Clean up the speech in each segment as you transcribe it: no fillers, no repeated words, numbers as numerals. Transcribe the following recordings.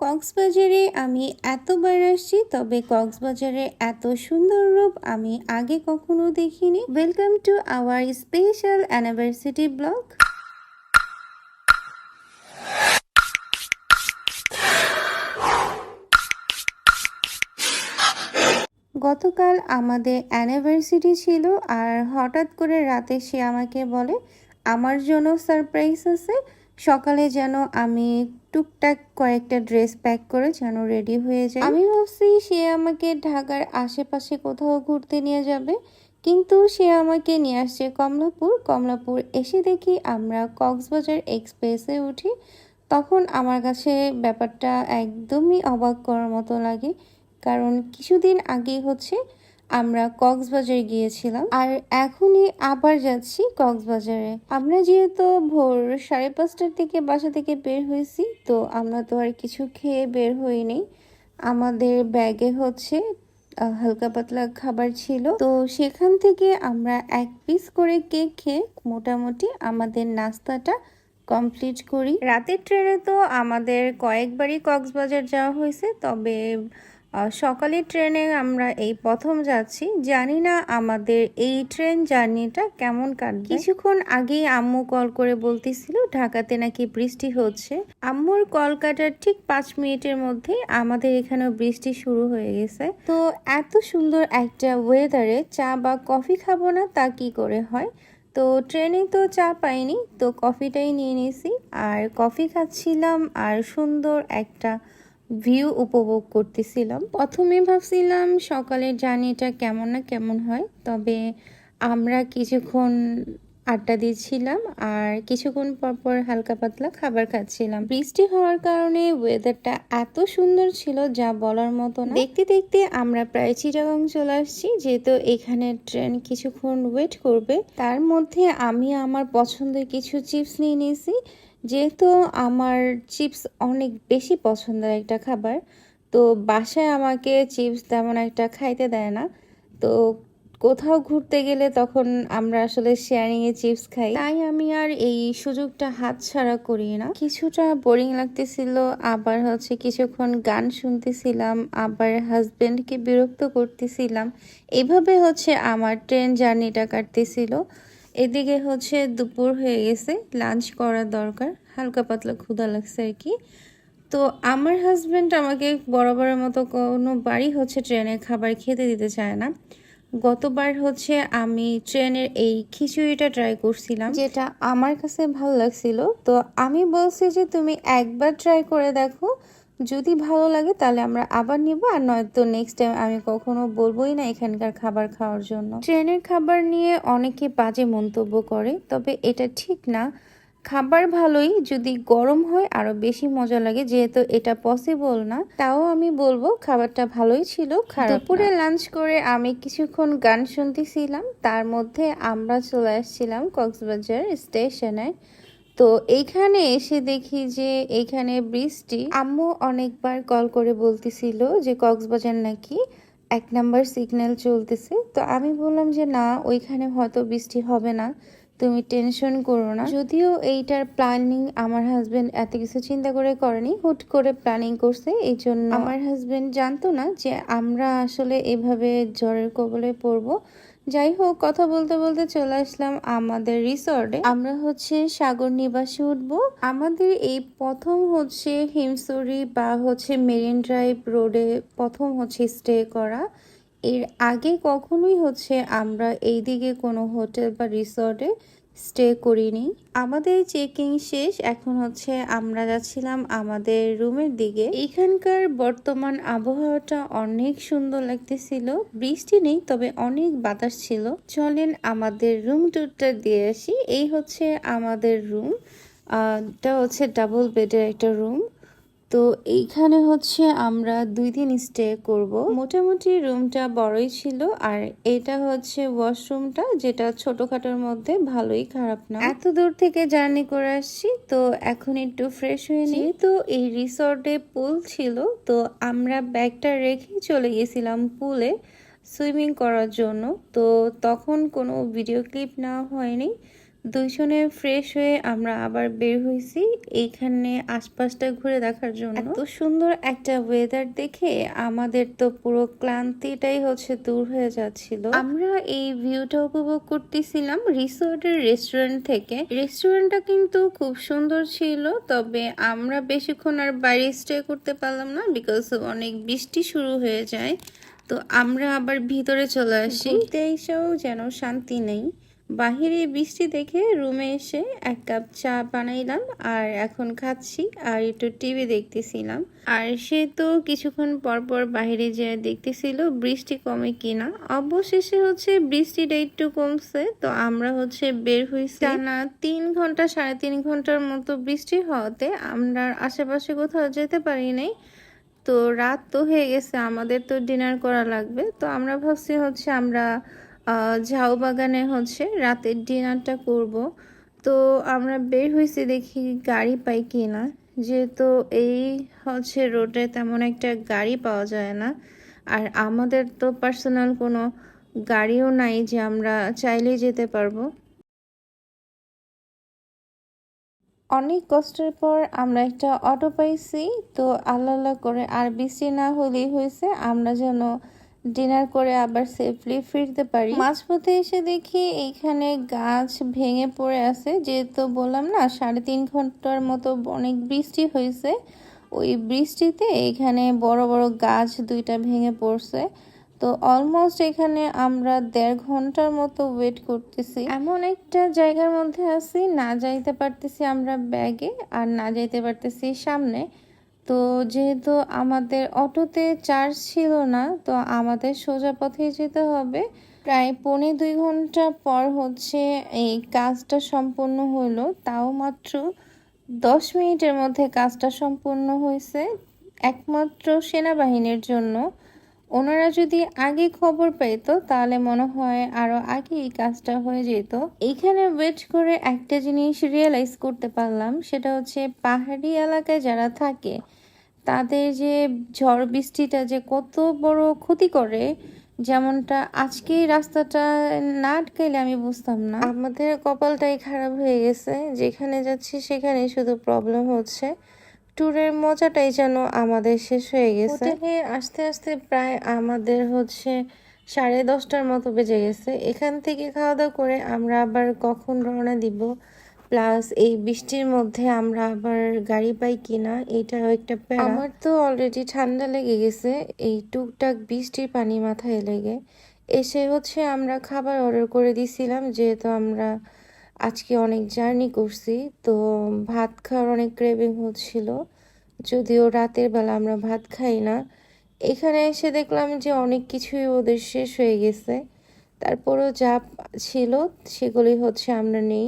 কক্সবাজারে আমি এতবার আসছি, তবে কক্সবাজারে এত সুন্দর রূপ আমি আগে কখনো দেখিনি। Welcome to our special anniversary blog. গতকাল আমাদের অ্যানিভার্সারি ছিল, আর হঠাৎ করে রাতে সে আমাকে বলে আমার জন্য সারপ্রাইজ আছে। সকালে যেন আমি টুকটাক কয়েকটা ড্রেস প্যাক করে যেন রেডি হয়ে যায়। আমি ভাবছি সে আমাকে ঢাকার আশেপাশে কোথাও ঘুরতে নিয়ে যাবে, কিন্তু সে আমাকে নিয়ে আসছে কমলাপুর এসে দেখি আমরা কক্সবাজার এক্সপ্রেসে উঠি। তখন আমার কাছে ব্যাপারটা একদমই অবাক করার মতো লাগে, কারণ কিছুদিন আগেই আমরা কক্সবাজার গিয়েছিলাম, আর এখনই আবার যাচ্ছি কক্সবাজারে। আমরা যেহেতু ভোর 5:30টার দিকে বাসা থেকে বের হয়েছি, তো আমরা তো আর কিছু খেয়ে বের হইনি। আমাদের ব্যাগে হালকা পাতলা খাবার ছিল, তো সেখান থেকে আমরা 1 পিস করে কেক খেয়ে মোটামুটি আমাদের নাস্তাটা কমপ্লিট করি। রাতের ট্রেনে তো আমাদের কয়েকবারই কক্সবাজার যাওয়া হয়েছে, তবে সকালের ট্রেনে আমরা এই প্রথম যাচ্ছি। জানি না আমাদের এই ট্রেন জার্নিটা কেমন কাটবে। কিছুক্ষণ আগেই আম্মু কল করে বলতেছিল ঢাকাতে নাকি বৃষ্টি হচ্ছে। আম্মুর কল কাটার ঠিক 5 মিনিটের মধ্যে আমাদের এখানেও বৃষ্টি শুরু হয়ে গেছে। তো এত সুন্দর একটা ওয়েদারে চা বা কফি খাবো না তা কি করে হয়। তো ট্রেনে তো চা পাইনি, তো কফিটাই নিয়ে নিয়েছি, আর কফি খাচ্ছিলাম আর সুন্দর একটা ভিউ উপভোগ করতেছিলাম। প্রথমে ভাবছিলাম সকালের জার্নিটা কেমন না কেমন হয়, তবে আমরা কিছুক্ষণ আড্ডা দিচ্ছিলাম আর কিছুক্ষণ পর হালকা পাতলা খাবার খাচ্ছিলাম। বৃষ্টি হওয়ার কারণে ওয়েদারটা এত সুন্দর ছিল যা বলার মতো না। দেখতে দেখতে আমরা প্রায় চিটাগাং চলে আসছি, যেহেতু এখানে ট্রেন কিছুক্ষণ ওয়েট করবে। তার মধ্যে আমি আমার পছন্দের কিছু চিপস নিয়ে নিয়েছি, যেহেতু আমার চিপস অনেক বেশি পছন্দের একটা খাবার। তো বাসায় আমাকে চিপস তেমন একটা খাইতে দেয় না, তো কোথাও ঘুরতে গেলে তখন আমরা আসলে শেয়ারিংয়ে চিপস খাই, তাই আমি আর এই সুযোগটা হাতছাড়া করি না। কিছুটা বোরিং লাগতেছিল, আবার কিছুক্ষণ গান শুনতেছিলাম, আবার হাজবেন্ডকে বিরক্ত করতেছিলাম। এভাবে আমার ট্রেন জার্নিটা কাটতেছিল। এদিকে দুপুর হয়ে গেছে, লাঞ্চ করার দরকার, হালকা পাতলা ক্ষুধা লাগছে আর কি। তো আমার হাজবেন্ড আমাকে বরাবরের মতো কোনো বাড়ি ট্রেনে খাবার খেতে দিতে চায় না। গতবার আমি ট্রেনের এই খিচুড়িটা ট্রাই করছিলাম, যেটা আমার কাছে ভালো লাগছিল। তো আমি বলছি যে তুমি একবার ট্রাই করে দেখো, যদি ভালো লাগে তাহলে আমরা আবার নিব, আর নয়তো নেক্সট টাইম আমি কখনো বলবোই না এখানকার খাবার খাওয়ার জন্য। ট্রেনের খাবার নিয়ে অনেকে বাজে মন্তব্য করে, তবে এটা ঠিক না। খাবার ভালোই, যদি গরম হয় আরো বেশি মজা লাগে, যেহেতু এটা পসিবল না। তাও আমি বলবো খাবারটা ভালোই ছিল, দুপুরে লাঞ্চ করে আমি কিছুক্ষণ গান শুনতেছিলাম। তার মধ্যে আমরা চলে আসছিলাম কক্সবাজার স্টেশনে। তো এইখানে এসে দেখি যে এইখানে বৃষ্টি। আম্মু অনেকবার কল করে বলতেছিল যে কক্সবাজার নাকি 1 নাম্বার সিগন্যাল চলতেছে। তো আমি বললাম যে না, ওইখানে হয়তো বৃষ্টি হবে না, তুমি টেনশন করো না। যদিও এইটার প্ল্যানিং আমার হাজবেন্ড এত কিছু চিন্তা করে করেনি, হুট করে প্ল্যানিং করছে। এই জন্য আমার হাজবেন্ড জানতো না যে আমরা আসলে এভাবে ঝড়ের কবলে পড়বো। যাই হোক, কথা বলতে বলতে চলে আসলাম আমাদের রিসর্টে। আমরা সাগর নিবাসে উঠবো। আমাদের এই প্রথম হিমসরি বা মেরিন ড্রাইভ রোডে প্রথম স্টে করা। এর আগে কখনোই আমরা এইদিকে কোনো হোটেল বা রিসর্টে স্টে করিনি। আমাদের চেকিং শেষ, এখন আমরা যাচ্ছিলাম আমাদের রুমের দিকে। এখানকার বর্তমান আবহাওয়াটা অনেক সুন্দর লাগতেছিল, বৃষ্টি নেই তবে অনেক বাতাস ছিল। চলেন আমাদের রুম টুরটা দিয়ে আসি। এই আমাদের রুম, এটা ডাবল বেডের একটা রুম। তো এইখানে আমরা 2 দিন স্টে করব। মোটামুটি রুমটা বড়ই ছিল, আর এটা ওয়াশরুমটা, যেটা ছোটখাটোর মধ্যে ভালোই, খারাপ না। এত দূর থেকে জার্নি করে আসছি, তো এখন একটু ফ্রেশ হয়ে নিই। তো এই রিসর্টে পুল ছিল, তো আমরা ব্যাগটা রেখে চলে গেছিলাম পুলে সুইমিং করার জন্য। তো তখন কোনো ভিডিও ক্লিপ নেওয়া হয়নি, দুইজনে ফ্রেশ হয়ে আমরা আবার বের হয়েছি এইখানে আশপাশটা ঘুরে দেখার জন্য। এত সুন্দর একটা ওয়েদার দেখে আমাদের তো পুরো ক্লান্তিটাই হচ্ছে দূর হয়ে যাচ্ছিল। আমরা এই ভিউটা উপভোগ করতেছিলাম রিসোর্টের রেস্টুরেন্ট থেকে। রেস্টুরেন্টটা কিন্তু খুব সুন্দর ছিল, তবে আমরা বেশিক্ষণ আর বাইরে স্টে করতে পারলাম না বিকজ অনেক বৃষ্টি শুরু হয়ে যায়। তো আমরা আবার ভিতরে চলে আসি। ঘুরতে এসেও যেন শান্তি নেই। বাহিরে বৃষ্টি দেখে রুমে এসে এক কাপ চা বানাইলাম আর এখন খাচ্ছি আর একটু টিভি দেখতেছিলাম। আর সে তো কিছুক্ষণ পর পর বাহিরে যেয়ে দেখতেছিল বৃষ্টি কমে কিনা। অবশেষে হচ্ছে বৃষ্টিটা একটু কমছে, তো আমরা হচ্ছে বের হয়েছি। টানা 3 ঘন্টা 3.5 ঘন্টার মতো বৃষ্টি হওয়াতে আমরা আশেপাশে কোথাও যেতে পারি নাই। তো রাত তো হয়ে গেছে, আমাদের তো ডিনার করা লাগবে। তো আমরা ভাবছি হচ্ছে আমরা ঝাউ বাগানে হচ্ছে রাতের ডিনারটা করব। তো আমরা বের হয়েছি দেখি গাড়ি পাই কি না, যেহেতু এই হচ্ছে রোডে তেমন একটা গাড়ি পাওয়া যায় না। আর আমাদের তো পার্সোনাল কোনো গাড়িও নাই যে আমরা চাইলেই যেতে পারবো। অনেক কষ্টের পর আমরা একটা অটো পাইছি। তো আল্লাহ আল্লাহ করে আর বৃষ্টি না হলেই হয়েছে, আমরা যেন ডিনার করে আবার সেফলি ফিরতে পারি। মাঝপথে এসে দেখি এইখানে গাছ ভেঙে পড়ে আছে, যেহেতু বললাম না 3.5 ঘন্টার মতো অনেক বৃষ্টি হয়েছে। ওই বৃষ্টিতে এখানে বড় বড় গাছ দুইটা ভেঙে পড়ছে। তো অলমোস্ট এখানে আমরা 1.5 ঘন্টার মতো ওয়েট করতেছি। এমন একটা জায়গার মধ্যে আছি, না যাইতে পারতেছি আমরা ব্যাগে আর না যাইতে পারতেছি সামনে। তো যেহেতু আমাদের অটোতে চার্জ ছিল না, তো আমাদের সোজা পথে যেতে হবে। প্রায় 1.25 ঘন্টা পর হচ্ছে এই কাজটা সম্পূর্ণ হলো, তাও মাত্র 10 মিনিটের মধ্যে কাজটা সম্পূর্ণ হয়েছে, একমাত্র সেনাবাহিনীর জন্য। ওনারা যদি আগে খবর পেতো তাহলে মনে হয় আরো আগে এই কাজটা হয়ে যেত। এইখানে ওয়েট করে একটা জিনিস রিয়েলাইজ করতে পারলাম, সেটা হচ্ছে পাহাড়ি এলাকায় যারা থাকে তাদের যে ঝড় বৃষ্টিটা যে কত বড় ক্ষতি করে। যেমনটা আজকে এই রাস্তাটা না আটকাইলে আমি বুঝতাম না। আমাদের কপালটাই খারাপ হয়ে গেছে, যেখানে যাচ্ছি সেখানে শুধু প্রবলেম হচ্ছে। ট্যুরের মজাটাই যেন আমাদের শেষ হয়ে গেছে। হোটেলে আস্তে আস্তে প্রায় আমাদের হচ্ছে 10:30টার মতো বেজে গেছে। এখান থেকে খাওয়া দাওয়া করে আমরা আবার কখন রওনা দিব, প্লাস এই বৃষ্টির মধ্যে আমরা আবার গাড়ি পাই কিনা এটাও একটা প্যারা। আমার তো অলরেডি ঠান্ডা লেগে গেছে এই টুকটাক বৃষ্টির পানি মাথায় লেগে। এসে হচ্ছে আমরা খাবার অর্ডার করে দিছিলাম, যেহেতু আমরা আজকে অনেক জার্নি করছি। তো ভাত খাওয়ার অনেক ক্রেভিং হচ্ছিল, যদিও রাতের বেলা আমরা ভাত খাই না। এখানে এসে দেখলাম যে অনেক কিছুই ওদের শেষ হয়ে গেছে, তারপরও যা ছিল সেগুলি হচ্ছে আমরা নেই।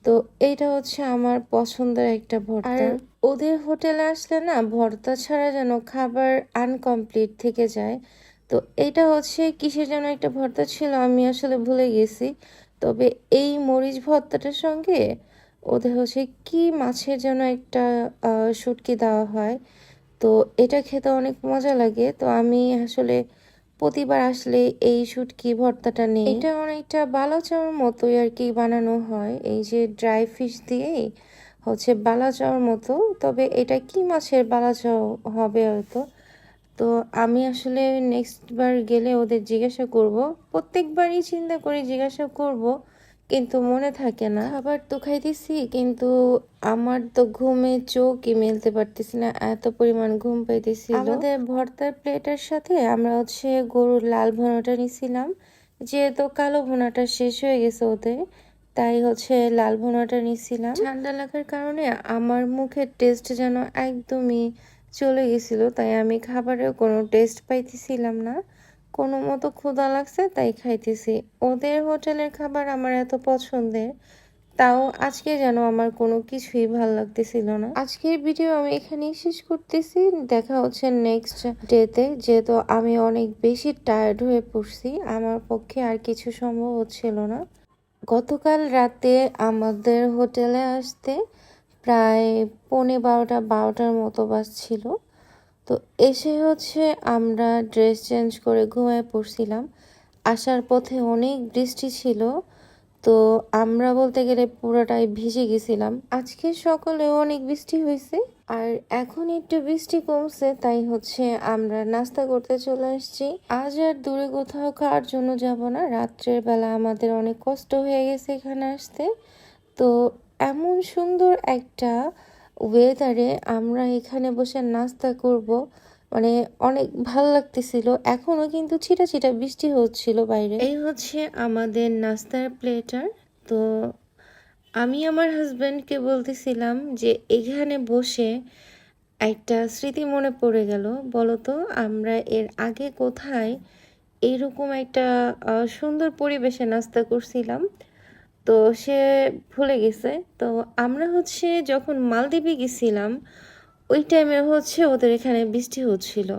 তো এইটা হচ্ছে আমার পছন্দের একটা ভর্তা। আর ওদের হোটেলে আসলে না ভর্তা ছাড়া যেন খাবার আনকমপ্লিট থেকে যায়। তো এটা হচ্ছে কিসের যেন একটা ভর্তা ছিল, আমি আসলে ভুলে গেছি। তবে এই মরিচ ভর্তাটার সঙ্গে ওদের হচ্ছে কি মাছের যেন একটা শুটকি দেওয়া হয়। তো এটা খেতে অনেক মজা লাগে। তো আমি আসলে প্রতিবার আসলে এই শুটকি ভর্তাটা নেই। এটা অনেকটা বালাচাওর মতোই আর কি বানানো হয়, এই যে ড্রাই ফিশ দিয়েই হচ্ছে বালাচাওর মতো। তবে এটা কি মাছের বালাচাও হবে হয়তো। তো আমি আসলে নেক্সট বার গেলে ওদের জিজ্ঞাসা করব, প্রত্যেকবারই চিন্তা করি জিজ্ঞাসা করব, কিন্তু মনে থাকে না। খাবার তো খাইতেছি কিন্তু আমার তো ঘুমে চোখই মেলতে পারতেছি না, এত পরিমাণ ঘুম পাইতেছিল। আমাদের ভর্তার প্লেটের সাথে আমরা হচ্ছে গরুর লাল ভুনাটা নিছিলাম, যেহেতু কালো ভুনাটা শেষ হয়ে গেছে ওদের, তাই হচ্ছে লাল ভুনাটা নিছিলাম। ঠান্ডা লাগার কারণে আমার মুখের টেস্ট যেন একদমই চলে গেছিল, তাই আমি খাবারেও কোনো টেস্ট পাইতেছিলাম না। কোনো মতো ক্ষুধা লাগছে তাই খাইতেছি। ওদের হোটেলের খাবার আমার এত পছন্দের, তাও আজকে যেন আমার কোনো কিছুই ভালো লাগতেছিল না। আজকের ভিডিও আমি এখানেই শেষ করতেছি, দেখা হচ্ছে নেক্সট ডেতে। যেহেতু আমি অনেক বেশি টায়ার্ড হয়ে পড়ছি, আমার পক্ষে আর কিছু সম্ভব হচ্ছিল না। গতকাল রাতে আমাদের হোটেলে আসতে প্রায় 12:15-12টার মতো বাজছিল। তো এসে হচ্ছে আমরা ড্রেস চেঞ্জ করে ঘুমায় পড়ছিলাম। আসার পথে অনেক বৃষ্টি ছিল, তো আমরা বলতে গেলে পুরোটাই ভিজে গেছিলাম। আজকে সকালেও অনেক বৃষ্টি হয়েছে, আর এখন একটু বৃষ্টি কমছে, তাই হচ্ছে আমরা নাস্তা করতে চলে আসছি। আজ আর দূরে কোথাও খাওয়ার জন্য যাব না, রাত্রের বেলা আমাদের অনেক কষ্ট হয়ে গেছে এখানে আসতে। তো এমন সুন্দর একটা ওয়েদারে আমরা এখানে বসে নাস্তা করব, মানে অনেক ভাল লাগতেছিল। এখনো কিন্তু ছিটা ছিটা বৃষ্টি হচ্ছিল বাইরে। এই হচ্ছে আমাদের নাস্তার প্লেটার। তো আমি আমার হাজব্যান্ডকে বলতেছিলাম যে এখানে বসে একটা স্মৃতি মনে পড়ে গেল, বলতো আমরা এর আগে কোথায় এইরকম একটা সুন্দর পরিবেশে নাস্তা করছিলাম। তো সে ভুলে গেছে। তো আমরা হচ্ছে যখন মালদ্বীপে গেছিলাম ওই টাইমে হচ্ছে ওদের এখানে বৃষ্টি হচ্ছিল।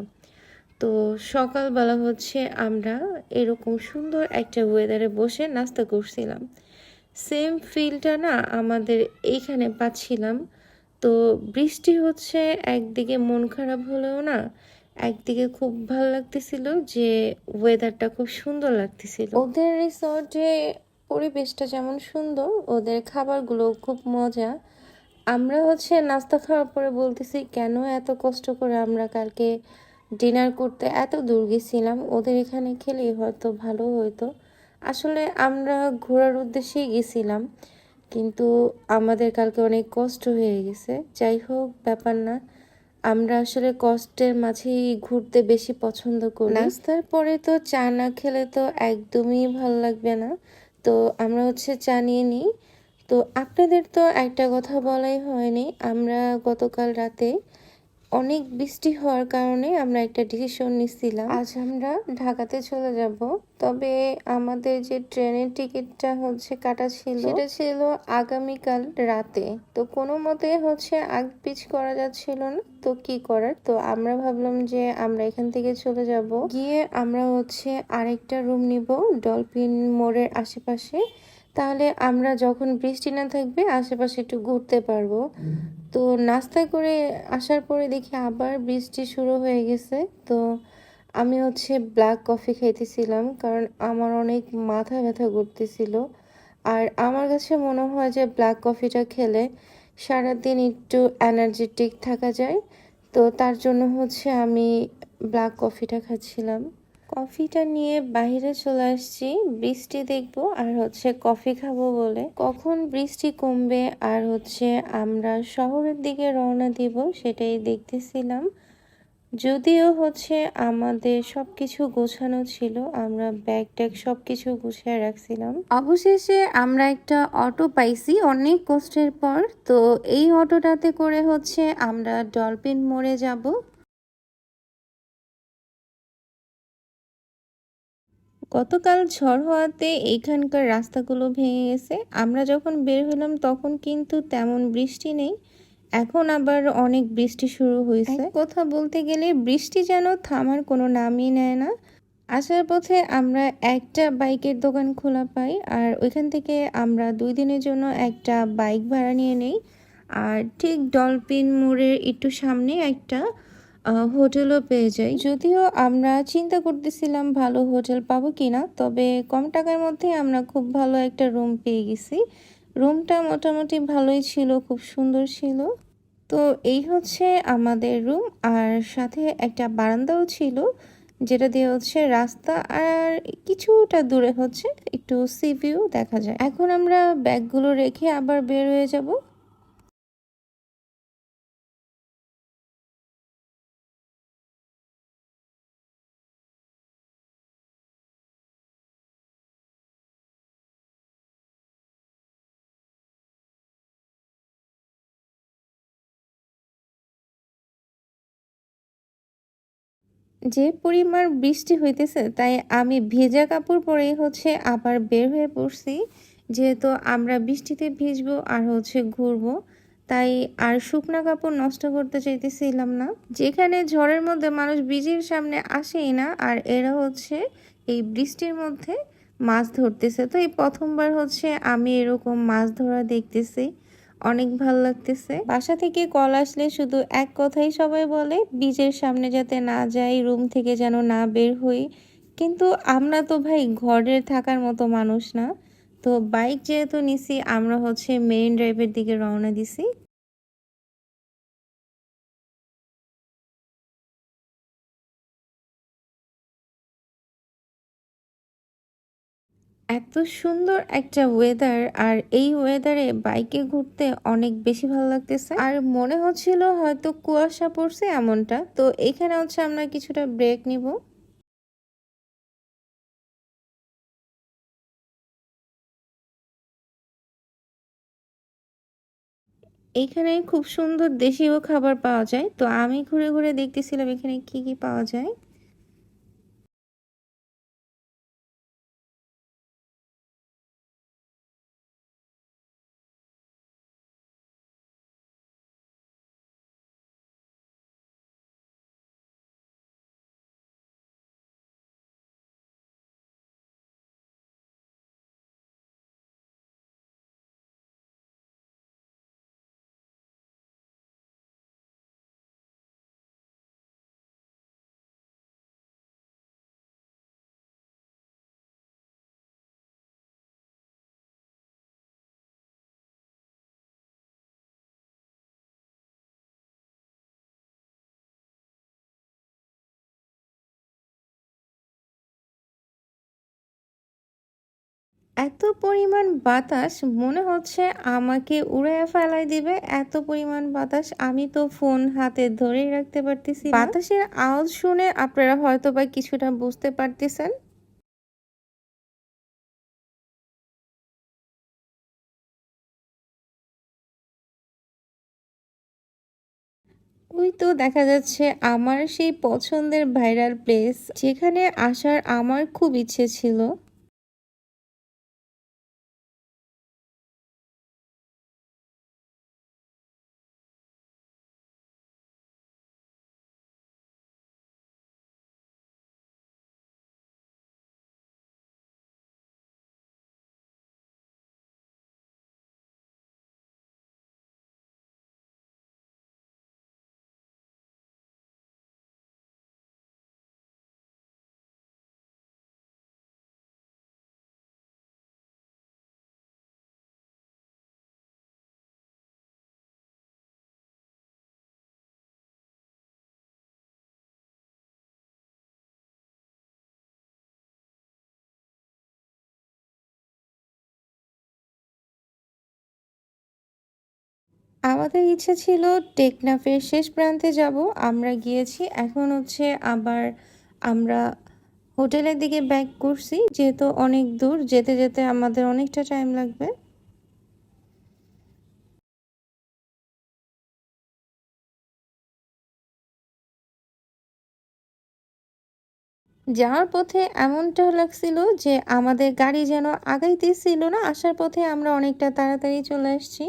তো সকালবেলা হচ্ছে আমরা এরকম সুন্দর একটা ওয়েদারে বসে নাস্তা করছিলাম। সেম ফিলটা না আমাদের এইখানে পাচ্ছিলাম। তো বৃষ্টি হচ্ছে, একদিকে মন খারাপ হলেও না একদিকে খুব ভালো লাগতেছিল যে ওয়েদারটা খুব সুন্দর লাগতেছিল। ওদের রিসর্টে পরিবেশটা যেমন সুন্দর, ওদের খাবারগুলো খুব মজা। আমরা হচ্ছে নাস্তা খাওয়ার পরে বলতেছি কেন এত কষ্ট করে আমরা কালকে ডিনার করতে এত দূর গেছিলাম, ওদের এখানে খেলেই হয়তো ভালো হতো। আসলে আমরা ঘোরার উদ্দেশ্যেই গেছিলাম, কিন্তু আমাদের কালকে অনেক কষ্ট হয়ে গেছে। যাই হোক, ব্যাপার না, আমরা আসলে কষ্টের মাঝেই ঘুরতে বেশি পছন্দ করি। নাস্তার পরে তো চা না খেলে তো একদমই ভালো লাগবে না। তো আমরা হচ্ছে চা নিয়ে নিই। তো আপনাদের তো একটা কথা বলাই হয়নি, আমরা গতকাল রাতে অনেক বৃষ্টি হওয়ার কারণে আমরা একটা ডিসিশন নিচ্ছিলাম, আজ আমরা ঢাকাতে চলে যাব। তবে আমাদের যে ট্রেনের টিকিটটা হচ্ছে কাটা ছিল সেটা ছিল আগামীকাল রাতে। তো কোনো মতে হচ্ছে আগ পিছ করা যাচ্ছিল না, তো কি করার। তো আমরা ভাবলাম যে আমরা এখান থেকে চলে যাব, গিয়ে আমরা হচ্ছে আরেকটা রুম নিব ডলফিন মোড়ের আশেপাশে। তাহলে আমরা যখন বৃষ্টি না থাকবে আশেপাশে একটু ঘুরতে পারবো। তো নাস্তা করে আসার পরে দেখি আবার বৃষ্টি শুরু হয়ে গেছে। তো আমি হচ্ছে ব্ল্যাক কফি খাইতেছিলাম, কারণ আমার অনেক মাথা ব্যথা করতেছিল। আর আমার কাছে মনে হয় যে ব্ল্যাক কফিটা খেলে সারাদিন একটু এনার্জেটিক থাকা যায়। তো তার জন্য হচ্ছে আমি ব্ল্যাক কফিটা খাচ্ছিলাম। কফিটা নিয়ে বাইরে চলে আসছি বৃষ্টি দেখবো আর হচ্ছে কফি খাবো বলে। কখন বৃষ্টি কমবে আর হচ্ছে আমরা শহরের দিকে রওনা দিব সেটাই দেখতেছিলাম। যদিও হচ্ছে আমাদের সবকিছু গোছানো ছিল, আমরা ব্যাগ ট্যাগ সবকিছু গুছিয়ে রাখছিলাম। অবশেষে আমরা একটা অটো পাইছি অনেক কষ্টের পর। তো এই অটোটাতে করে হচ্ছে আমরা ডলফিন মোড়ে যাব। গতকাল ঝড় হওয়াতে এইখানকার রাস্তাগুলো ভেঙে গেছে। আমরা যখন বের হলাম তখন কিন্তু তেমন বৃষ্টি নেই, এখন আবার অনেক বৃষ্টি শুরু হয়েছে। কথা বলতে গেলে বৃষ্টি যেন থামার কোনো নামই নেয় না। আসার পথে আমরা একটা বাইকের দোকান খোলা পাই, আর ওইখান থেকে আমরা 2 দিনের জন্য একটা বাইক ভাড়া নিয়ে নেই। আর ঠিক ডলফিন মোড়ের একটু সামনে একটা হোটেলও পেয়ে যাই। যদিও আমরা চিন্তা করতেছিলাম ভালো হোটেল পাবো কিনা, তবে কম টাকার মধ্যে আমরা খুব ভালো একটা রুম পেয়ে গেছি। রুমটা মোটামুটি ভালোই ছিল, খুব সুন্দর ছিল। তো এই হচ্ছে আমাদের রুম, আর সাথে একটা বারান্দাও ছিল যেটা দিয়ে হচ্ছে রাস্তা আর কিছুটা দূরে হচ্ছে একটু সি ভিউ দেখা যায়। এখন আমরা ব্যাগগুলো রেখে আবার বের হয়ে যাব। যে পরিমাণ বৃষ্টি হইতেছে তাই আমি ভেজা কাপড় পরেই হচ্ছে আবার বের হয়ে পড়ছি, যেহেতু আমরা বৃষ্টিতে ভিজবো আর হচ্ছে ঘুরবো, তাই আর শুকনা কাপড় নষ্ট করতে চাইতেছিলাম না। যেখানে ঝড়ের মধ্যে মানুষ ব্রিজের সামনে আসেই না, আর এরা হচ্ছে এই বৃষ্টির মধ্যে মাছ ধরতেছে। তো এই প্রথমবার হচ্ছে আমি এরকম মাছ ধরা দেখতেছি, অনেক ভাল লাগতেছে। বাসা থেকে কল আসলে শুধু এক কথাই সবাই বলে, বীজের সামনে যাতে না যাই, রুম থেকে যেন না বের হই। কিন্তু আমরা তো ভাই ঘরের থাকার মতো মানুষ না, তো বাইক যেহেতু নিছি আমরা হচ্ছে মেরিন ড্রাইভের দিকে রওনা দিছি। এত সুন্দর একটা ওয়েদার আর এই ওয়েদারে বাইকে ঘুরতে অনেক বেশি ভালো লাগতেছে আর মনে হচ্ছিল হয়তো কুয়াশা পড়ছে এমনটা। তো এখানে হচ্ছে আমরা কিছুটা ব্রেক নিব। এইখানে খুব সুন্দর দেশীয় খাবার পাওয়া যায়, তো আমি ঘুরে ঘুরে দেখতেছিলাম এখানে কি কি পাওয়া যায়। এত পরিমাণ বাতাস মনে হচ্ছে আমাকে উড়াইয়া ফেলাই দিবে, এত পরিমাণ বাতাস। আমি তো ফোন হাতে ধরেই রাখতে পারতেছি না। বাতাসের আওয়াজ শুনে আপনারা হয়তো বা কিছুটা বুঝতে পারতেছেন। ওই তো দেখা যাচ্ছে আমার সেই পছন্দের ভাইরাল প্লেস যেখানে আসার আমার খুব ইচ্ছে ছিল। আমাদের ইচ্ছে ছিল টেকনাফের শেষ প্রান্তে যাব, আমরা গিয়েছি। এখন হচ্ছে আবার আমরা হোটেলের দিকে ব্যাক করছি, যেহেতু অনেক দূর যেতে যেতে আমাদের অনেকটা টাইম লাগবে। যাওয়ার পথে এমনটা লাগছিল যে আমাদের গাড়ি যেন আগাইতেছিল না, আসার পথে আমরা অনেকটা তাড়াতাড়ি চলে আসছি।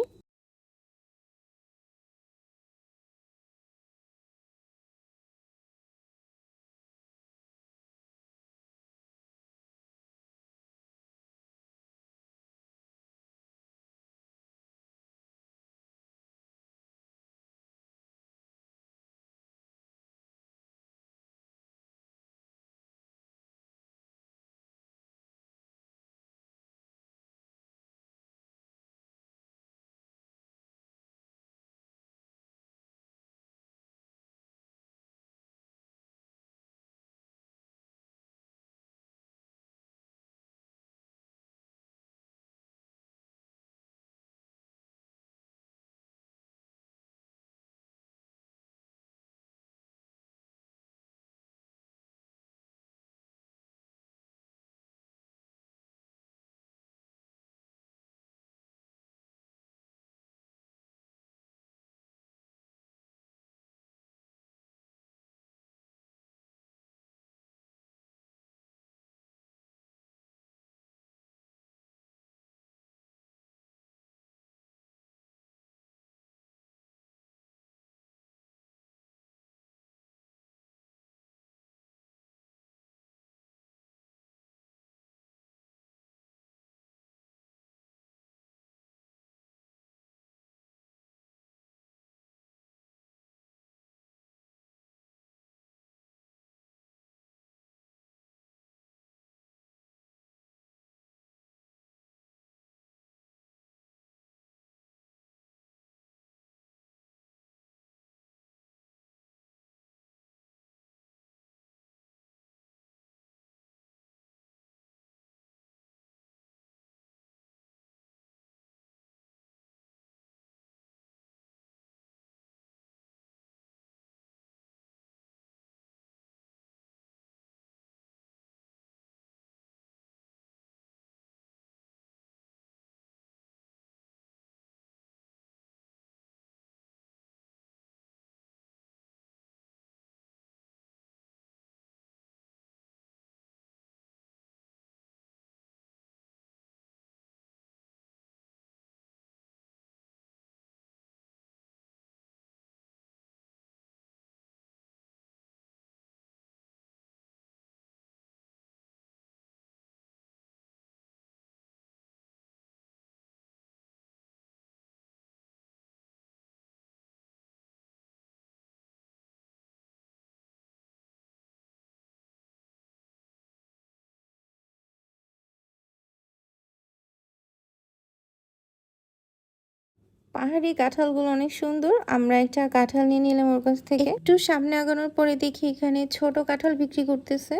পাহাড়ি কাঁঠালগুলো অনেক সুন্দর। আমরা একটা কাঁঠাল নিয়ে নিলাম ওর কাছ থেকে। একটু সামনে আগানোর পরে দেখি এখানে ছোট কাঁঠাল বিক্রি করতেছে।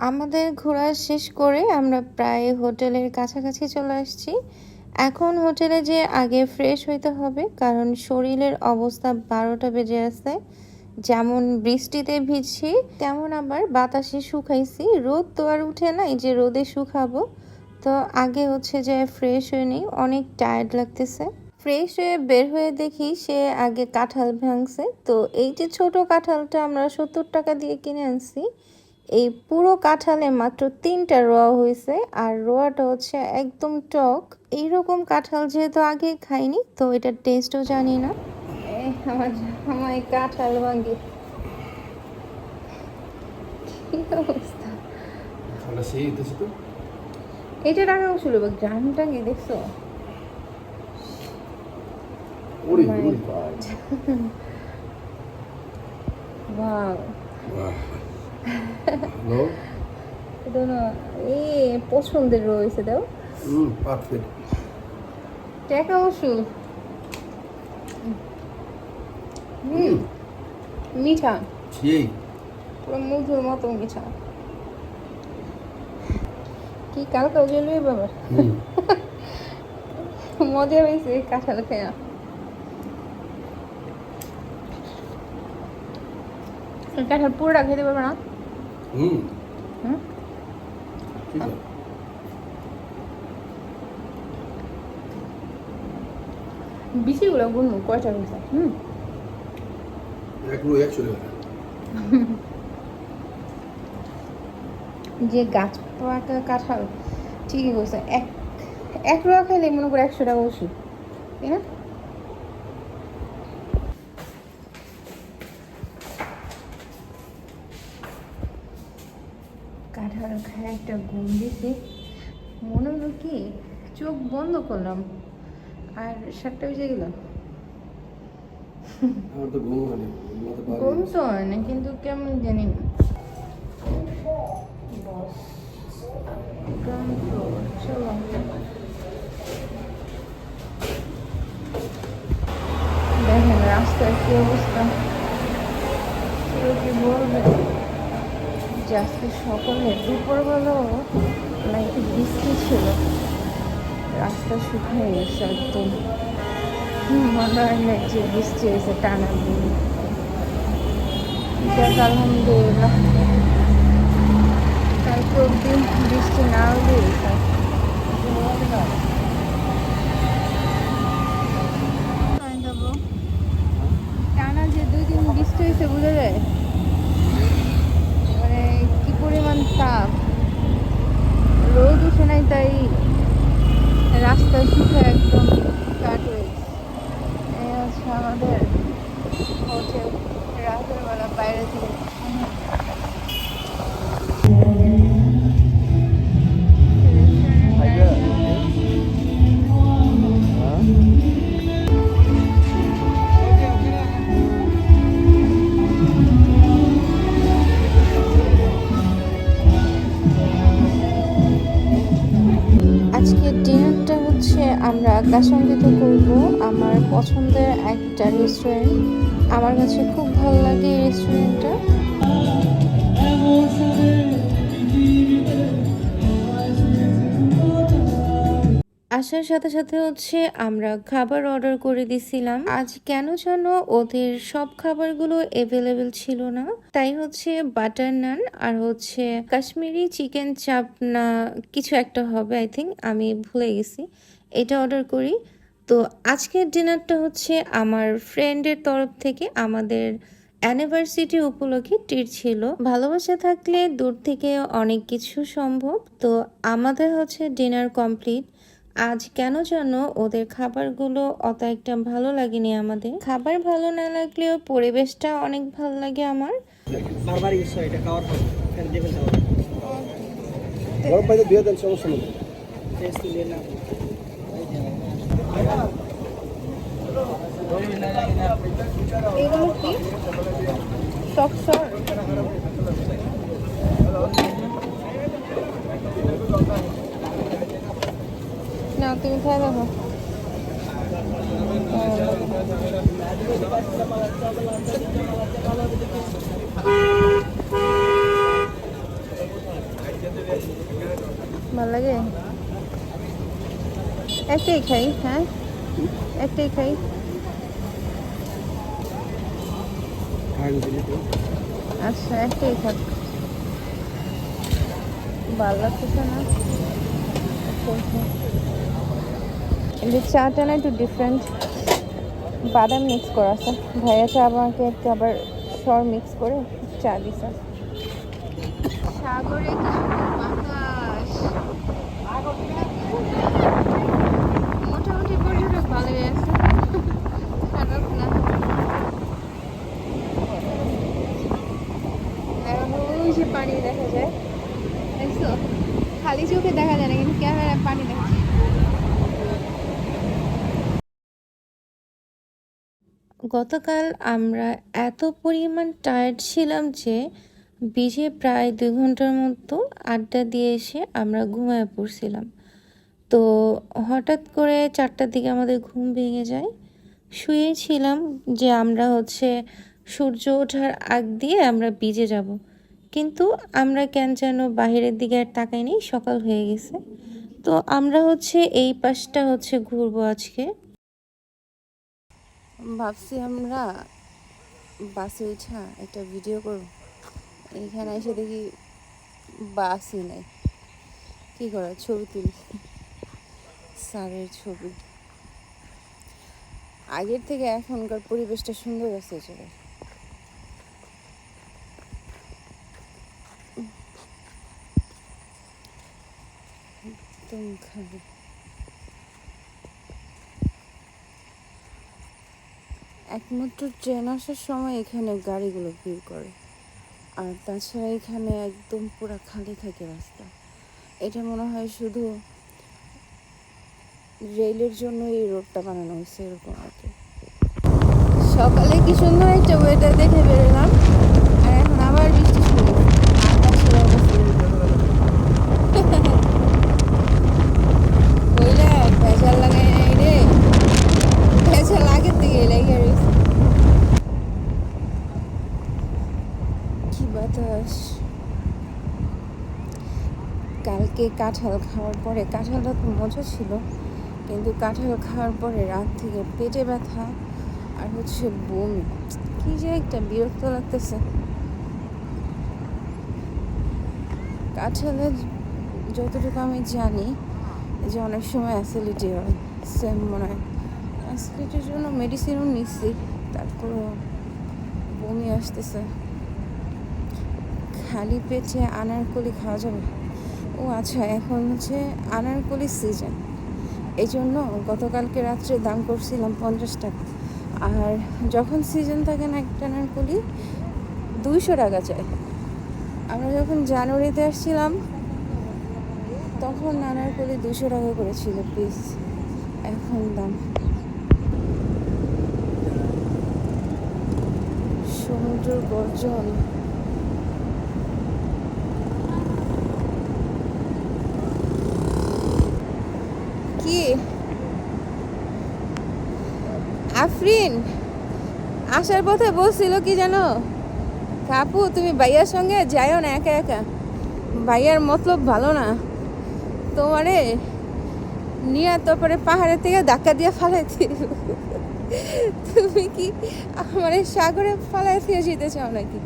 আমাদের ঘোরা শেষ করে আমরা প্রায় হোটেলের কাছাকাছি চলে আসছি। এখন হোটেলে যে আগে ফ্রেশ হইতে হবে, কারণ শরীরের অবস্থা 12টা বেজে আছে। যেমন বৃষ্টিতে ভিজছি, তেমন আবার বাতাসে শুকাইছি। রোদ তো আর উঠে নাই যে রোদে শুকাবো। তো আগে হচ্ছে যে ফ্রেশ হয়ে নিই, অনেক টায়ার্ড লাগতেছে। ফ্রেশ হয়ে বের হয়ে দেখি সে আগে কাঁঠাল ভাঙছে। তো এই যে ছোট কাঁঠালটা আমরা 70 টাকা দিয়ে কিনে আনছি, এই পুরো কাঁঠালে মাত্র 3টা রোয়া হয়েছে, আর রোয়াটা হচ্ছে একদম টক। এইরকম কাঁঠাল যেহেতু আগে খাইনি, তো এটার টেস্টও জানি না। আমার আমার কাঁঠাল ভাঙি, কি অবস্থা! এটা টাকা ছিল বা গ্রামটা কি দেখছো? পছন্দের রয়েছে দাও টাকা ওষুধ মিঠা, পুরো মধুর মতো মিঠা। কি কালকে জেলবে বাবা, মজা হয়েছে কাঁঠাল খেয়া। কাঁঠাল পুরোটা খেতে পারবে না। বিচিগুলো গুনবো কয়টা হয়েছে। যে গাছ পাকা কাঁঠাল ঠিকই বলছে, এক রোয়া খাইলে মনে করে 100 টাকা ওষুধ, তাই না? কাঁঠাল খায় একটা ঘুম দিছি, মনে হলো কি চোখ বন্ধ করলাম আর 7টা বেজে গেল। ঘুম তো হয় না, কিন্তু কেমন জানি না। চলো দেখেন রাস্তার কি অবস্থা, কেউ কি বলবে যে আজকে সকালে দুপুরবেলাও লাইক বৃষ্টি ছিল, রাস্তা শুকিয়ে গেছে একদম। মনে হয় না যে বৃষ্টি হয়েছে টানা দিন। যাক আলহামদুলিল্লাহ, কালকে অব্দি বৃষ্টি না হলেই টানা যে 2 দিন বৃষ্টি হয়েছে বোঝা যায় মানে কি পরিমাণ তাপ। রোদ উঠে নাই তাই রাস্তা শুকিয়ে একদম গাটওয়েজ। এই হচ্ছে আমাদের হোটেল। রাতের বেলা বাইরে থেকে আজকের ডিনারটা হচ্ছে আমরা কাশাঙ্গিতে করব। আমার পছন্দের একটা রেস্টুরেন্ট, আমার কাছে খুব ভালো লাগে এই রেস্টুরেন্টটা। আসার সাথে সাথে হচ্ছে আমরা খাবার অর্ডার করে দিছিলাম। আজ কেন যেন ওদের সব খাবারগুলো অ্যাভেলেবেল ছিল না, তাই হচ্ছে বাটার নান আর হচ্ছে কাশ্মীরি চিকেন চাপ না কিছু একটা হবে, আই থিঙ্ক, আমি ভুলে গেছি, এটা অর্ডার করি। তো আজকের ডিনারটা হচ্ছে আমার ফ্রেন্ডের তরফ থেকে আমাদের অ্যানিভার্সিটি উপলক্ষে ট্রিট ছিল। ভালোবাসা থাকলে দূর থেকে অনেক কিছু সম্ভব। তো আমাদের হচ্ছে ডিনার কমপ্লিট। আজ কেন জানো ওদের খাবারগুলো অত একটা ভালো লাগেনি আমাদের। খাবার ভালো না লাগলেও পরিবেশটা অনেক ভালো লাগে আমার। বারবার ইউজ হয় এটা খাওয়ার পর ফের দেবেন দাও গরম পানিতে ধুয়ে দেন সমস্যা নেই টেস্ট নিয়ে না এগুলো কি সর না, তুমি খাই দেখো। ভালো লাগে, একটাই খাই। হ্যাঁ, একটাই খাই। আচ্ছা, একটাই খাক, ভালো লাগতেছে না। কিন্তু চাটা না একটু ডিফারেন্ট, বাদাম মিক্স করা আছে। ভাইয়াটা আমাকে একটু আবার সর মিক্স করে চা দিছে। সাগরে কি বাতাস, মোটামুটি পর্যটক ভালোই আছে, খারাপ না। ওই যে পানি দেখা যায়, দেখছো? খালি চোখে দেখা যায় না, কিন্তু ক্যামেরায় পানি দেখা যায়। গতকাল আমরা এত পরিমাণ টায়ার্ড ছিলাম যে বিচে প্রায় 2 ঘন্টার মতো আড্ডা দিয়ে এসে আমরা ঘুমায় পড়ছিলাম। তো হঠাৎ করে 4টার দিকে আমাদের ঘুম ভেঙে যায়। শুয়েছিলাম যে আমরা হচ্ছে সূর্য ওঠার আগ দিয়ে আমরা বিচে যাব, কিন্তু আমরা কেন যেন বাহিরের দিকে আর তাকাইনি, সকাল হয়ে গেছে। তো আমরা হচ্ছে এই পাশটা হচ্ছে ঘুরবো আজকে। ভাবছি আমরা বাসে উঠা একটা ভিডিও করব, এইখানে এসে দেখি বাসই নাই। কি করা, ছবি তুলি, স্যারের ছবি। আগের থেকে এখনকার পরিবেশটা সুন্দর আছে চলে। একদম খালি একমাত্র ট্রেন আসার সময় এখানে গাড়িগুলো ভিড় করে, আর তাছাড়া এখানে একদম পুরো খালি থাকে রাস্তা। এটা মনে হয় শুধু রেলের জন্য এই রোডটা বানানো হয়েছে, এরকম আর কি। সকালে কি সুন্দর একটা ওয়েদার দেখে বেরোলাম, আর এখন আবার বৃষ্টি শুরু ভেজাল লাগাই নাই রে, ভেজাল আগের দিকে লেগে রয়েছে। কি বাতাস! কালকে কাঁঠাল খাওয়ার পরে, কাঁঠালটা তো মজা ছিল, কিন্তু কাঁঠাল খাওয়ার পরে রাত থেকে পেটে ব্যথা আর হচ্ছে বমি, কি যে একটা বিরক্ত লাগতেছে। কাঁঠালের যতটুকু আমি জানি যে অনেক সময় অ্যাসিডিটি হয়, সেম মনে হয় অ্যাসিডিটির জন্য মেডিসিনও নিচ্ছি, তারপরও বমি আসতেছে। খালি পেটে আনারকলি খাওয়া যাবে? ও আচ্ছা, এখন হচ্ছে আনারকলি সিজন, এই জন্য গতকালকে রাত্রে দাম করছিলাম 50 টাকা। আর যখন সিজন থাকে না একটা আনারকলি 200 টাকা চাই। আমরা যখন জানুয়ারিতে আসছিলাম তখন আনারকলি 200 টাকা করে ছিল পিস, এখন দাম। সমুদ্রের গর্জন, কি আফরিন আসার পথে বলছিল কি জানো, কাপু তুমি ভাইয়ার সঙ্গে যাইও না একা একা, ভাইয়ার মতলব ভালো না, তোমারে নিয়ে তারপরে পাহাড়ের থেকে ধাক্কা দিয়ে ফালাই দিল। তুমি কি আমার সাগরে ফালাই দিয়ে যেতে চাও নাকি?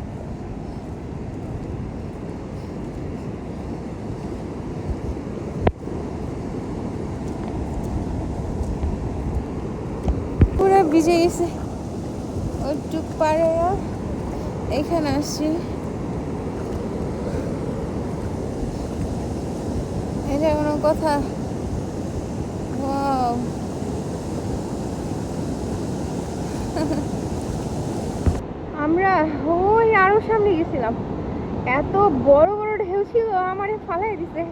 পুরো ভিজে গেছে, একটু পারে এখানে আসছি। এটা কোনো কথা? Wow. আমরা ওই আরো সামনে গেছিলাম, এত বড় বড় ঢেউ ছিল, আমারে ফালাই দিছে,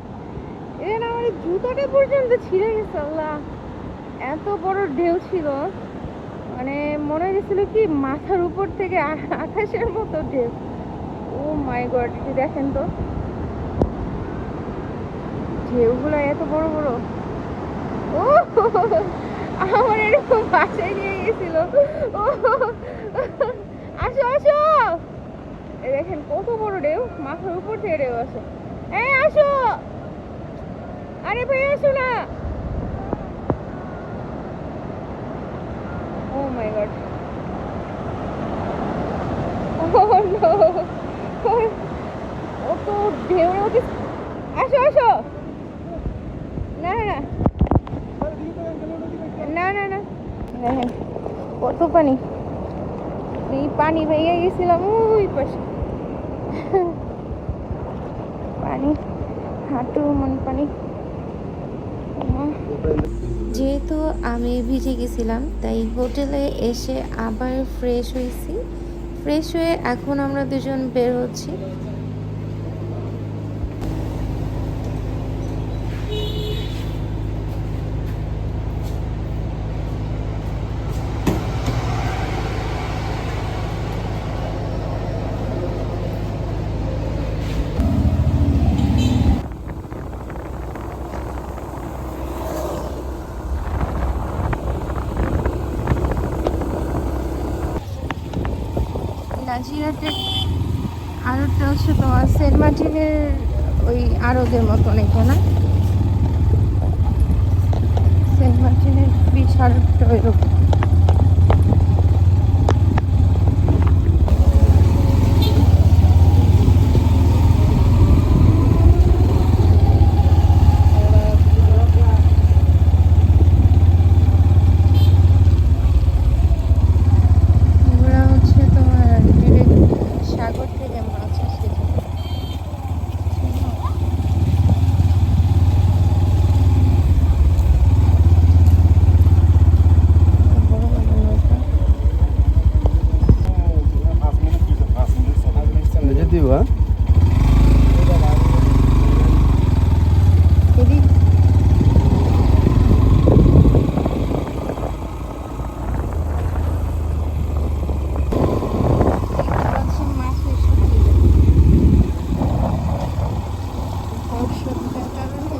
এর আমার জুতাটা পর্যন্ত ছিঁড়ে গেছে। আল্লাহ, এত বড় ঢেউ ছিল, মানে মনে হয়েছিল কি মাথার উপর থেকে আকাশের মতো ঢেউ। ও মাই গড, এটি দেখেন তো, ঢেউগুলো এত বড় বড়। ও আমার এরকম বাসায় নিয়ে গেছিল। ও আসো আসো, এই দেখেন কত বড় ঢেউ, মাথার উপর থেকে ঢেউ আসে। এই আসো, আরে ভাই আসো না। ও মাই গড, ও নো, কত ঢেউ। আসো আসো, না না না না না, দেখেন কত পানি, এই পানি ভেঙে গেছিলাম ওই পাশে, পানি হাঁটু মন পানি। যেহেতু আমি ভিজে গেছিলাম তাই হোটেলে এসে আবার ফ্রেশ হয়েছি, ফ্রেশ হয়ে এখন আমরা দুজন বের হচ্ছি। নাজিরাটের আড়তটা হচ্ছে তোমার সেন্ট মার্টিনের ওই আড়তের মতন, এখানে সেন্ট মার্টিনের বিচ আড়তটা ওইরকম। ওরা হচ্ছে তোমার ডিরেক্ট সাগর থেকে মাছ আসে। বড় বড় নৌকা। যদি বা এদিক হচ্ছে মাছের সাথে বর্ষার কারণে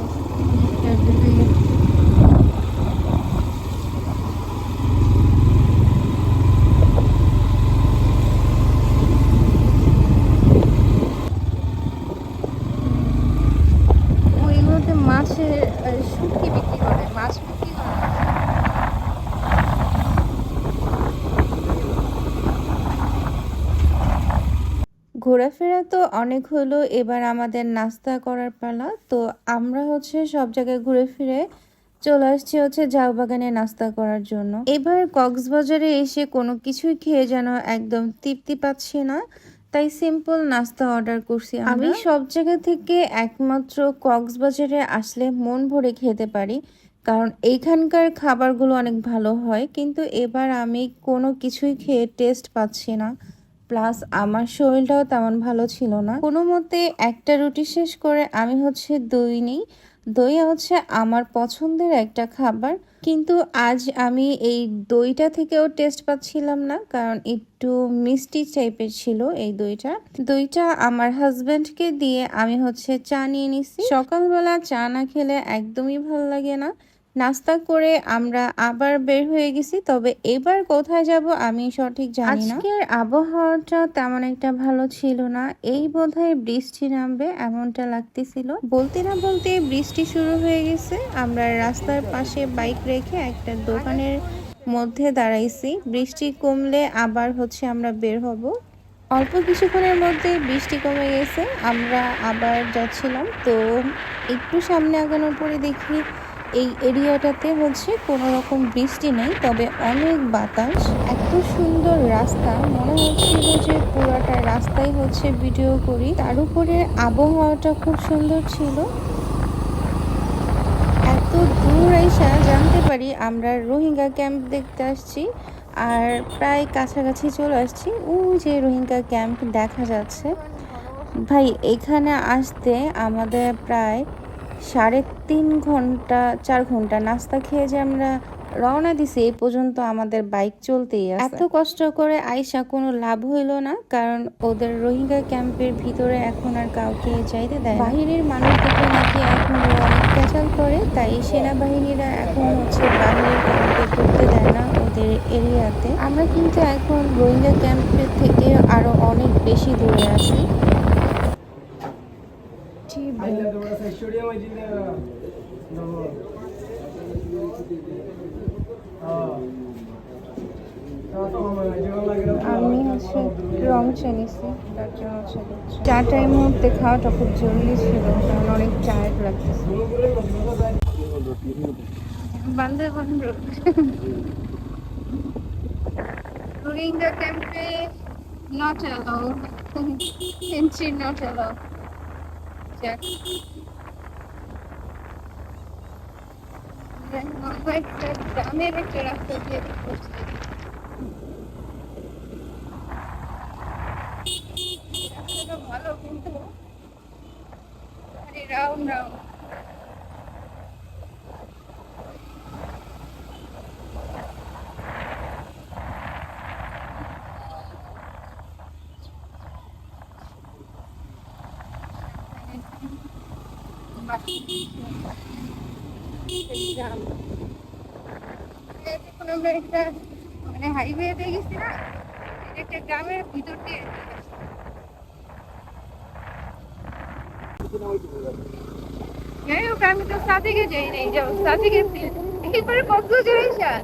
চারদিকে ওইগুলোতে মাছের শুটকি বিক্রি করে, মাছ বিক্রি করে না। ঘোরাফেরা তো অনেক হলো, এবার আমাদের নাস্তা করার পালা। তো আমরা হচ্ছে সব জায়গায় ঘুরে ফিরে চলে আসছি হচ্ছে ঝাউবাগানে নাস্তা করার জন্য। এবার কক্সবাজারে এসে কোনো কিছুই খেয়ে যেন একদম তৃপ্তি পাচ্ছি না, তাই সিম্পল নাস্তা অর্ডার করছি। আমি সব জায়গা থেকে একমাত্র কক্সবাজারে আসলে মন ভরে খেতে পারি, কারণ এইখানকার খাবারগুলো অনেক ভালো হয়, কিন্তু এবার আমি কোনো কিছুই খেয়ে টেস্ট পাচ্ছি না। প্লাস আমার শরীরটাও তেমন ভালো ছিল না। কোনো মতে একটা রুটি শেষ করে আমি হচ্ছে দই নিই। দই হচ্ছে আমার পছন্দের একটা খাবার, কিন্তু আজ আমি এই দইটা থেকেও টেস্ট পাচ্ছিলাম না, কারণ একটু মিষ্টি টাইপের ছিল এই দইটা। দইটা আমার হাজব্যান্ডকে দিয়ে আমি হচ্ছে চা নিয়ে নিছি। সকালবেলা চা না খেলে একদমই ভালো লাগে না। নাস্তা করে আমরা আবার বের হয়ে গেছি, তবে এবার কোথায় যাব আমি সঠিক জানি না। আজকের আবহাওয়াটা তেমন একটা ভালো ছিল না, এই বোধহয় বৃষ্টি নামবে এমনটা লাগতেছিল। বলতে না বলতে বৃষ্টি শুরু হয়ে গেছে। আমরা রাস্তার পাশে বাইক রেখে একটা দোকানের মধ্যে দাঁড়াইছি, বৃষ্টি কমলে আবার হচ্ছে আমরা বের হব। অল্প কিছুক্ষণের মধ্যে বৃষ্টি কমে গেছে, আমরা আবার যাচ্ছিলাম। তো একটু সামনে আগানোর পরে দেখি এই এরিয়াটাতে হচ্ছে কোনো রকম বৃষ্টি নেই, তবে অনেক বাতাস। এত সুন্দর রাস্তা, মনে হচ্ছিল যে পুরাটা রাস্তায় হচ্ছে ভিডিও করি। তার উপরে আবহাওয়াটা খুব সুন্দর ছিল। এত দূর এসে জানতে পারি আমরা রোহিঙ্গা ক্যাম্প দেখতে আসছি, আর প্রায় কাছাকাছি চলে আসছি। যে রোহিঙ্গা ক্যাম্প দেখা যাচ্ছে। ভাই এখানে আসতে আমাদের প্রায় 3.5 ঘন্টা 4 ঘন্টা নাস্তা খেয়ে যে আমরা রওনা দিছি, এই পর্যন্ত আমাদের বাইক চলতেই আছে। এত কষ্ট করে আইসা কোনো লাভ হইল না, কারণ ওদের রোহিঙ্গা ক্যাম্পের ভিতরে এখন আর কাউকে যাইতে দেয় না। বাহিরের মানুষদেরকে নাকি এখন অনেক ক্যাচাল করে, তাই সেনাবাহিনীরা এখন হচ্ছে বাহিরের কাউকে ঢুকতে দেয় না ওদের এরিয়াতে। আমরা কিন্তু এখন রোহিঙ্গা ক্যাম্পের থেকে আরো অনেক বেশি দূরে আছি। আমি হচ্ছে রং চা নিছি, তার জন্য হচ্ছে চাটা এই মুহূর্তে খাওয়াটা খুব জরুরি ছিল, কারণ অনেক টায়ার্ড লাগতেছে। বান্দরবান রোড রোহিঙ্গা ক্যাম্পে not allow, entry not allow. একটা গ্রামের একটা রাস্তা দিয়ে পৌঁছে ভালো, কিন্তু রাউন্ড রাউন্ড। আমরা একটা মানে হাইওয়েতে গেছি না, একটা গ্রামের ভিতর দিয়ে। যাই হোক, আমি তো সাথে যাই নাই, যাও সাথে গেছি এরপরে কক্সবাজার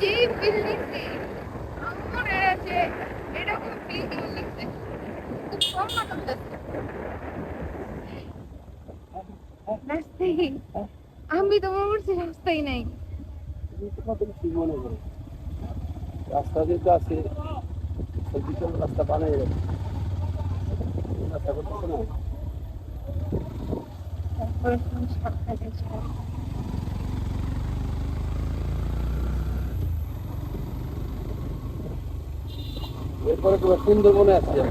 যে বিল্ডিং মনে আছে, এরকম বিল্ডিং লাগছে, খুব কম মানুষ আছে রাস্তায়। আমি তো মনে করছি রাস্তায় নাই। রাস্তা যেটা আছে রাস্তা বানাই রাস্তা করতেছে না। এরপরে তোমার সুন্দরবনে আসছে।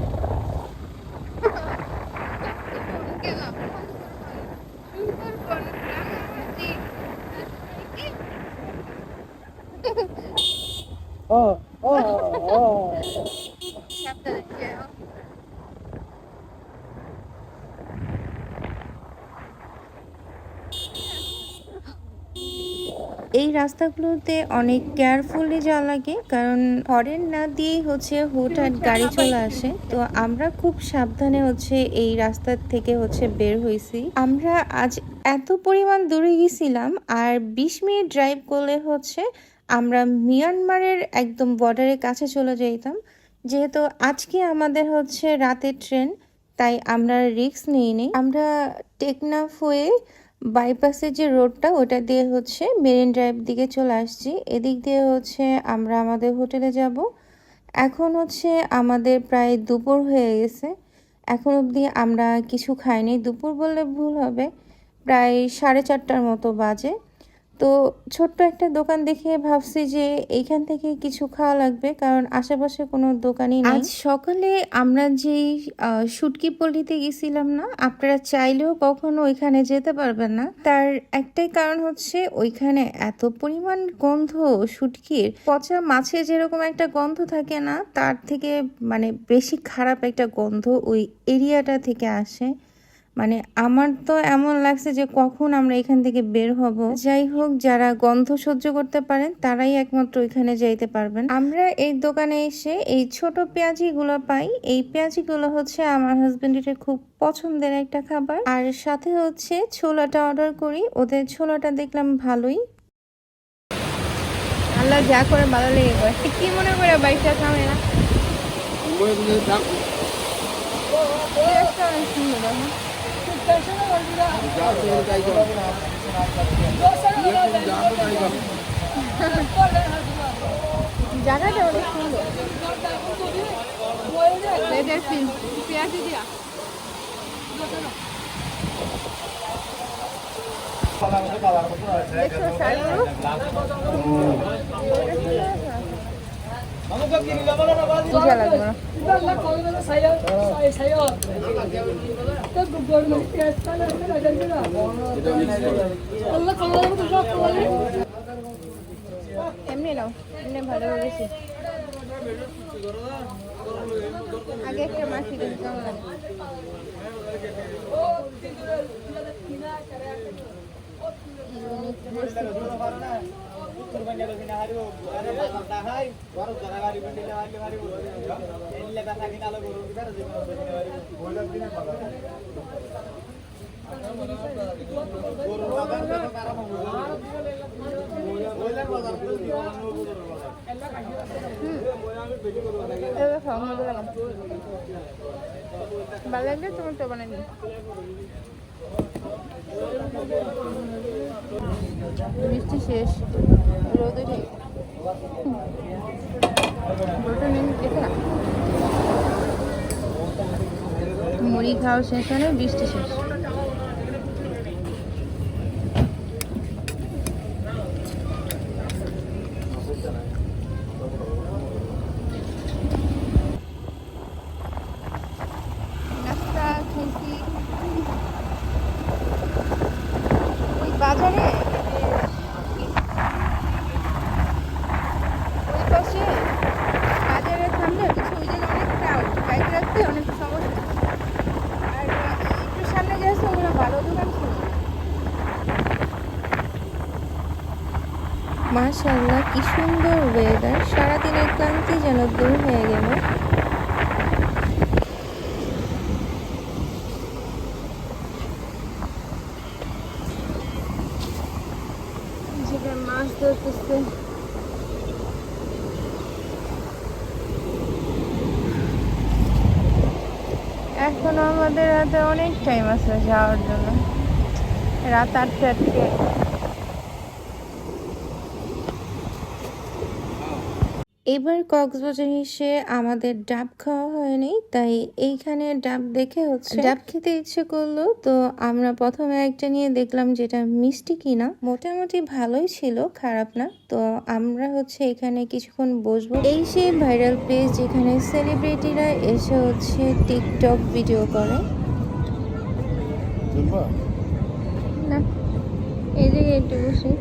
এই রাস্তাগুলোতে অনেক কেয়ারফুলি যাওয়া লাগে, কারণ হরেন না দিয়েই হচ্ছে হুটহাট গাড়ি চলে আসে। তো আমরা খুব সাবধানে হচ্ছে এই রাস্তার থেকে হচ্ছে বের হয়েছি। আমরা আজ এত পরিমাণ দূরে গেছিলাম, আর 20 মিনিট ড্রাইভ করলে হচ্ছে আমরা মিয়ানমারের একদম বর্ডারের কাছে চলে যেতাম। যেহেতু আজকে আমাদের হচ্ছে রাতের ট্রেন, তাই আমরা রিস্ক নিইনি। আমরা টেকনাফ হয়ে বাইপাসের যে রোডটা, ওটা দিয়ে হচ্ছে মেরিন ড্রাইভ দিকে চলে আসছি। এদিক দিয়ে হচ্ছে আমরা আমাদের হোটেলে যাব। এখন হচ্ছে আমাদের প্রায় দুপুর হয়ে গেছে, এখন অবধি আমরা কিছু খাইনি। দুপুর বললে ভুল হবে, প্রায় 4:30টার মতো বাজে। তো ছোট্ট একটা দোকান দেখে ভাবছি যে এইখান থেকে কিছু খাওয়া লাগবে, কারণ আশেপাশে কোনো দোকানই নেই। আজ সকালে আমরা যেই শুটকি পল্লীতে গেছিলাম না, আপনারা চাইলেও কখনো ওইখানে যেতে পারবেন না। তার একটাই কারণ হচ্ছে ওইখানে এত পরিমাণ গন্ধ, শুটকির পচা মাছে যেরকম একটা গন্ধ থাকে না, তার থেকে মানে বেশি খারাপ একটা গন্ধ ওই এরিয়াটা থেকে আসে। মানে আমার তো এমন লাগছে যে কখন আমরা এখান থেকে বের হব। যাই হোক, যারা গন্ধ সহ্য করতে পারেন তারাই একমাত্র ওইখানে যাইতে পারবেন। আমরা এই দোকানে এসে এই ছোট পেঁয়াজিগুলো পাই। এই পেঁয়াজিগুলো হচ্ছে আমার হাজবেন্ডের খুব পছন্দের একটা খাবার। আর সাথে হচ্ছে ছোলাটা অর্ডার করি। ওদের ছোলাটা দেখলাম ভালোই। আল্লাহ যা করে ভালো লেগে গেছে। কি মনে করে বাইকটা থামে না? রেস্টুরেন্ট সুন্দর দেখো। জায়গাটা অনেক সুন্দর। লেদার ফিল পেঁয়াজি দিয়া দেখছো শাড়িগুলো? বুঝা লাগবে না। এমনি নাও, এমনি ভালো লেগেছে। আগে একটা মাছি দেখতে কেমন লাগে। ভালো লাগলে তোমার তো বানাই দিই। মিষ্টি শেষ, রোদে নেই। বলটা নেই দেখে না, মুড়ি খাওয়া শেষ হলে বৃষ্টি শেষ। নাস্তা খেয়েছি ওই বাজারে, ওই পাশে বাজারের সামনে কিছু ওই জন্য অনেক ক্রাউড, বাইক রাখতে অনেক সমস্যা। আর একটু সামনে যে আছে ওগুলো ভালো দোকান ছিল। মাশাআল্লাহ, কি সুন্দর ওয়েদার, সারাদিনের ক্লান্তি যেন দূর হয়ে গেল। যেখানে মাছ ধরতেছে, এখনো আমাদের হাতে অনেক টাইম আছে যাওয়ার জন্য, রাত 8টা। এবার কক্সবাজার এসে আমাদের ডাব খাওয়া হয়নি, তাই এইখানে ডাব দেখে হচ্ছে ডাব খেতে ইচ্ছে করলো। তো আমরা প্রথমে একটা নিয়ে দেখলাম যেটা মিষ্টি কিনা, মোটামুটি ভালোই ছিল, খারাপ না। তো আমরা হচ্ছে এখানে কিছুক্ষণ বসবো। এই সেই ভাইরাল প্লেস যেখানে সেলিব্রিটিরা এসে হচ্ছে টিকটক ভিডিও করে না। এই জায়গায় একটু বসি।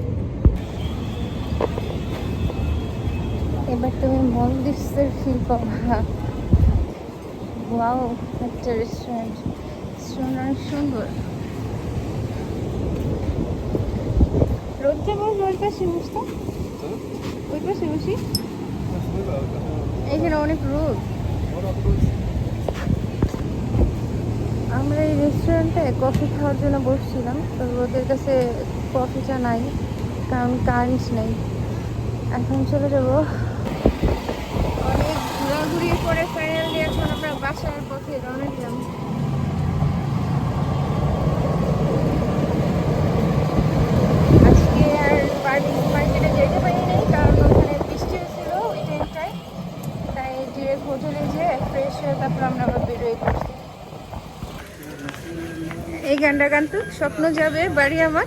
এবার তুমি মলদ্বীপের ফিল পাবা। ওয়াও, একটা রেস্টুরেন্ট, অনেক সুন্দর। রোদটা বস, ওই পাশে বসতো, ওই পাশে বসি। এখানে অনেক রোদ। আমরা এই রেস্টুরেন্টে কফি খাওয়ার জন্য বসছিলাম, তো ওদের কাছে কফি চা নাই, কারণ কারেন্ট নেই। এখন চলে যাবো। অনেক ঘোরাঘুরি করে ফাইনালি এখন আমরা বাসার পথে রওনা দিলাম। আজকে আর মার্কেটে যেতে পারি নাই, কারণ ওখানে বৃষ্টি হয়েছিল ওই টাইমটায়। তাই ডিরেক্ট হোটেলে যেয়ে ফ্রেশ হয়ে তারপর আমরা আবার বেরোয় পড়ছি। এই গানটা গান তো স্বপ্ন যাবে বাড়ি আমার।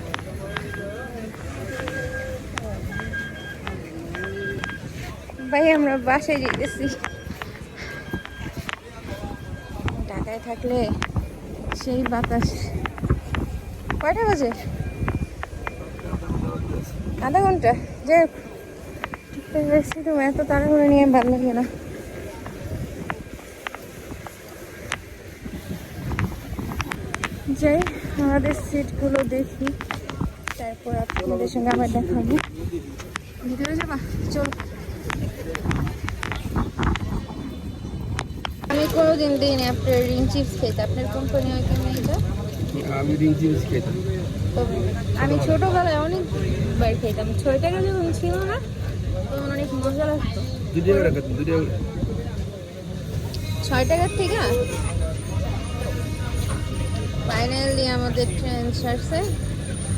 ভাই আমরা বাসায় যেতেছি। ঢাকায় থাকলে সেই বাতাস। কয়টা বাজে? আধা ঘন্টা। যে তুমি এত তাড়াহুড়ো নিয়ে ভালো লাগে না। যাই আমাদের সিটগুলো দেখি, তারপর আপনাদের সঙ্গে আবার দেখাবো। ভিতরে যাবা? চলো। আমি কোনোদিন দিইনি আপনার রিং চিপস খেতে। আপনার কোম্পানি হয় কেন এটা? আমি রিং চিপস খেতাম। তবে আমি ছোটবেলায় অনেকবার খেতাম। 6 টাকা যখন ছিল না তখন অনেক মজা লাগতো। 2 টাকা রাখা, 2 টাকা। 6 টাকার থেকে ফাইনালি আমাদের ট্রেন ছাড়ছে।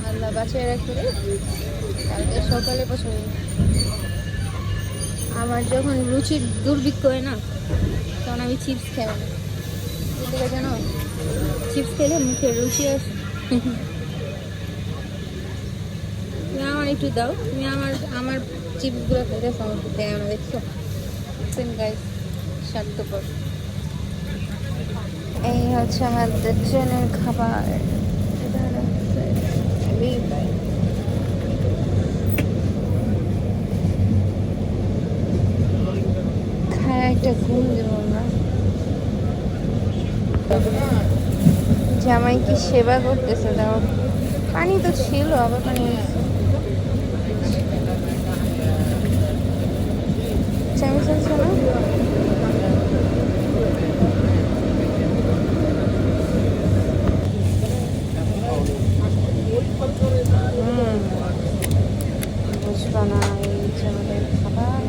আল্লাহ বাঁচিয়ে রাখতে। কালকে সকালে পৌঁছাবো। আমার যখন রুচির দুর্ভিক্ষ হয় না তখন আমি চিপস খাই না। ঠিক আছে, জানো চিপস খেলে মুখে রুচি আসে। তুমি আমার একটু দাও, তুমি আমার আমার চিপসগুলো খেতে সমস্যা দেয় না, দেখছো? সেম গাইস, স্বার্থপর। এই হচ্ছে আমাদের ট্রেনের খাবার। খায় একটা ঘুম দেবো আমরা। জামাই কি সেবা করতেছে, দাও। পানি তো ছিল, আবার পানি চামচ আছে না? বুঝবা না, এই হচ্ছে আমাদের খাবার।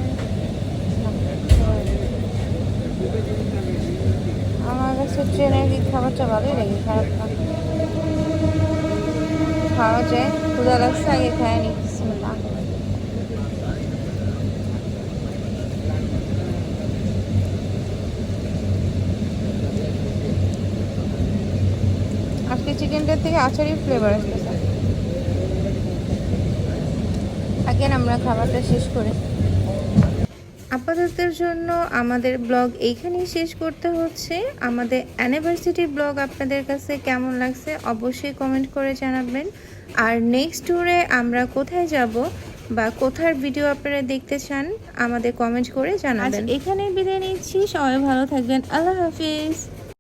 আমার কাছে ট্রেনের কি খাবারটা ভালোই লাগে, খারাপ না। খাওয়া যায়, ক্ষুধা লাগছে, আগে খায় নি। বিসমিল্লাহ। আজকে চিকেনটার থেকে আচারি ফ্লেভার আসতেছে। আগে আমরা খাবারটা শেষ করি। আপাততের জন্য আমাদের ব্লগ এইখানেই শেষ করতে হচ্ছে। আমাদের অ্যানিভার্সারি ব্লগ আপনাদের কাছে কেমন লাগছে অবশ্যই কমেন্ট করে জানাবেন। আর নেক্সট ট্যুরে আমরা কোথায় যাব বা কোথার ভিডিও আপনারা দেখতে চান আমাদের কমেন্ট করে জানাবেন। এখানে বিদায় নিচ্ছি, সবাই ভালো থাকবেন। আল্লাহ হাফিজ।